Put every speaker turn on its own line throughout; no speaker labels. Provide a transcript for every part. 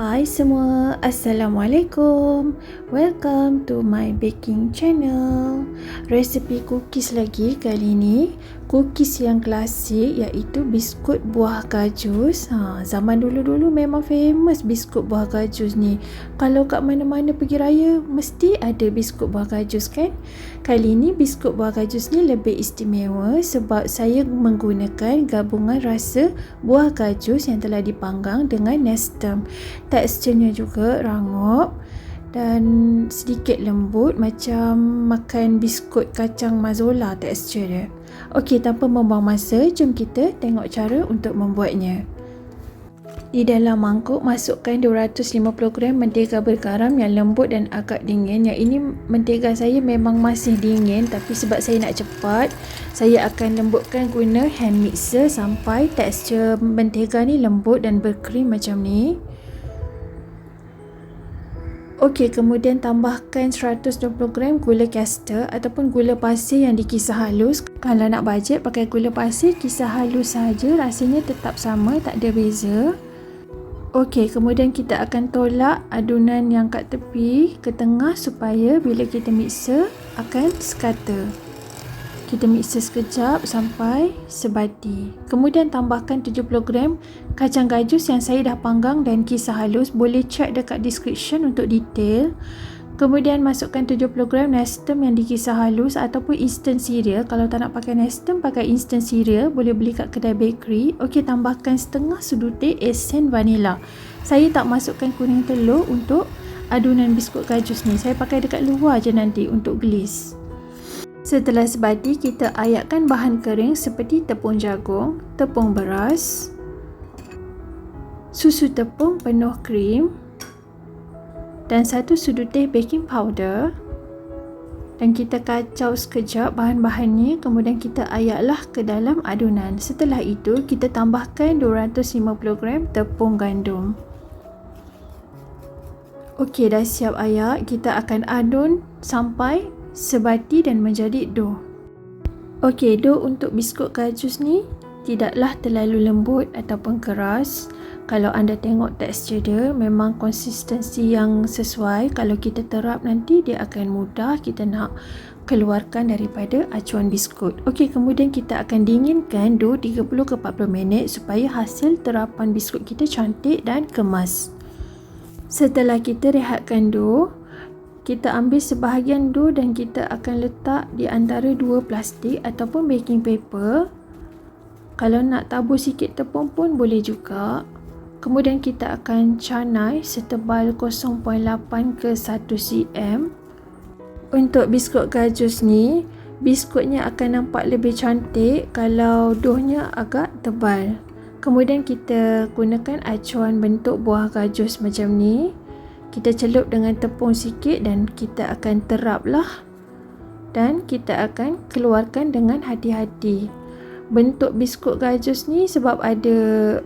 Hai semua, Assalamualaikum. Welcome to my baking channel. Resepi cookies lagi kali ni. Cookies yang klasik iaitu biskut buah gajus. Zaman dulu-dulu memang famous biskut buah gajus ni. Kalau kat mana-mana pergi raya mesti ada biskut buah gajus kan? Kali ni biskut buah gajus ni lebih istimewa sebab saya menggunakan gabungan rasa buah gajus yang telah dipanggang dengan nestem. Teksturnya juga rangup dan sedikit lembut macam makan biskut kacang mazola tekstur dia. Okey, tanpa membuang masa, jom kita tengok cara untuk membuatnya. Di dalam mangkuk masukkan 250 gram mentega bergaram yang lembut dan agak dingin. Yang ini mentega saya memang masih dingin, tapi sebab saya nak cepat, saya akan lembutkan guna hand mixer sampai tekstur mentega ni lembut dan berkrim macam ni. Okey, kemudian tambahkan 120 gram gula caster ataupun gula pasir yang dikisar halus. Kalau nak bajet pakai gula pasir kisar halus saja, rasanya tetap sama, tak ada beza. Okey, kemudian kita akan tolak adunan yang kat tepi ke tengah supaya bila kita mixer akan sekata. Kita mixer sekejap sampai sebati. Kemudian tambahkan 70 gram kacang gajus yang saya dah panggang dan kisar halus. Boleh check dekat description untuk detail. Kemudian masukkan 70 gram nestem yang dikisar halus ataupun instant cereal. Kalau tak nak pakai nestem, pakai instant cereal. Boleh beli kat kedai bakery. Okey, tambahkan setengah sudu teh esen vanila. Saya tak masukkan kuning telur untuk adunan biskut gajus ni. Saya pakai dekat luar je nanti untuk glaze. Setelah sebati, kita ayatkan bahan kering seperti tepung jagung, tepung beras, susu tepung penuh krim dan 1 sudu teh baking powder. Dan kita kacau sekejap bahan-bahannya, kemudian kita ayatlah ke dalam adunan. Setelah itu, kita tambahkan 250 gram tepung gandum. Okey, dah siap ayak. Kita akan adun sampai sebati dan menjadi dough. Okey, dough untuk biskut gajus ni tidaklah terlalu lembut ataupun keras. Kalau anda tengok tekstur dia memang konsistensi yang sesuai. Kalau kita terap nanti dia akan mudah kita nak keluarkan daripada acuan biskut. Okey, kemudian kita akan dinginkan dough 30 ke 40 minit supaya hasil terapan biskut kita cantik dan kemas. Setelah kita rehatkan dough, kita ambil sebahagian dough dan kita akan letak di antara 2 plastik ataupun baking paper. Kalau nak tabur sikit tepung pun boleh juga. Kemudian kita akan canai setebal 0.8 ke 1 cm. Untuk biskut gajus ni, biskutnya akan nampak lebih cantik kalau doughnya agak tebal. Kemudian kita gunakan acuan bentuk buah gajus macam ni. Kita celup dengan tepung sikit dan kita akan teraplah. Dan kita akan keluarkan dengan hati-hati. Bentuk biskut gajus ni sebab ada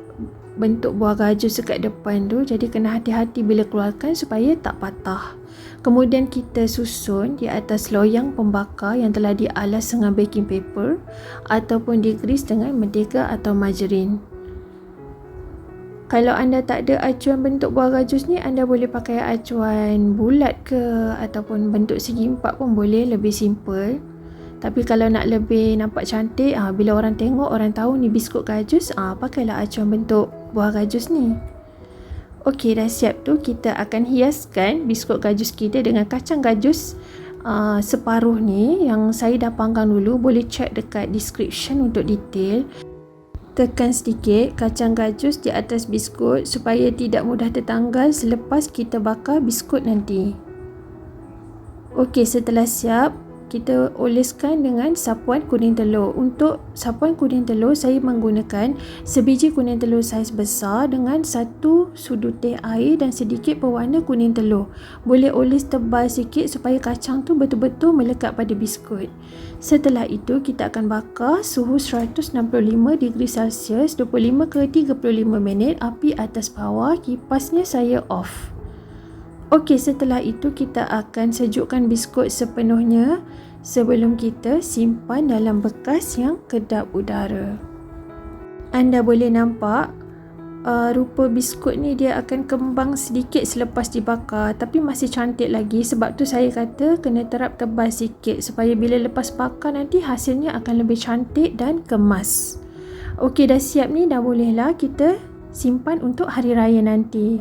bentuk buah gajus dekat depan tu, jadi kena hati-hati bila keluarkan supaya tak patah. Kemudian kita susun di atas loyang pembakar yang telah dialas dengan baking paper ataupun digrease dengan mentega atau margarin. Kalau anda tak ada acuan bentuk buah gajus ni, anda boleh pakai acuan bulat ke ataupun bentuk segi empat pun boleh, lebih simple. Tapi kalau nak lebih nampak cantik, bila orang tengok, orang tahu ni biskut gajus, pakailah acuan bentuk buah gajus ni. Okey, dah siap tu, kita akan hiaskan biskut gajus kita dengan kacang gajus separuh ni yang saya dah panggang dulu. Boleh check dekat description untuk detail. Tekan sedikit kacang gajus di atas biskut supaya tidak mudah tertanggal selepas kita bakar biskut nanti. Okey, setelah siap, kita oleskan dengan sapuan kuning telur. Untuk sapuan kuning telur, saya menggunakan sebiji kuning telur saiz besar dengan 1 sudu teh air dan sedikit pewarna kuning telur. Boleh oles tebal sikit supaya kacang tu betul-betul melekat pada biskut. Setelah itu, kita akan bakar suhu 165 degree Celsius 25 ke 35 minit, api atas bawah, kipasnya saya off. Okey, setelah itu kita akan sejukkan biskut sepenuhnya sebelum kita simpan dalam bekas yang kedap udara. Anda boleh nampak rupa biskut ni dia akan kembang sedikit selepas dibakar, tapi masih cantik lagi. Sebab tu saya kata kena terap tebal sikit supaya bila lepas bakar nanti hasilnya akan lebih cantik dan kemas. Okey, dah siap ni, dah bolehlah kita simpan untuk hari raya nanti.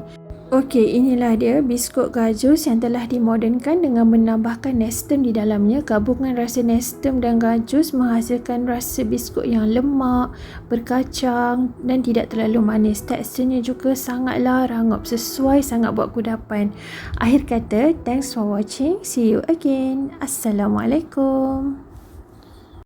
Okey, inilah dia biskut gajus yang telah dimodernkan dengan menambahkan nestem di dalamnya. Gabungan rasa nestem dan gajus menghasilkan rasa biskut yang lemak, berkacang dan tidak terlalu manis. Teksturnya juga sangatlah rangup, sesuai sangat buat kudapan. Akhir kata, thanks for watching. See you again. Assalamualaikum.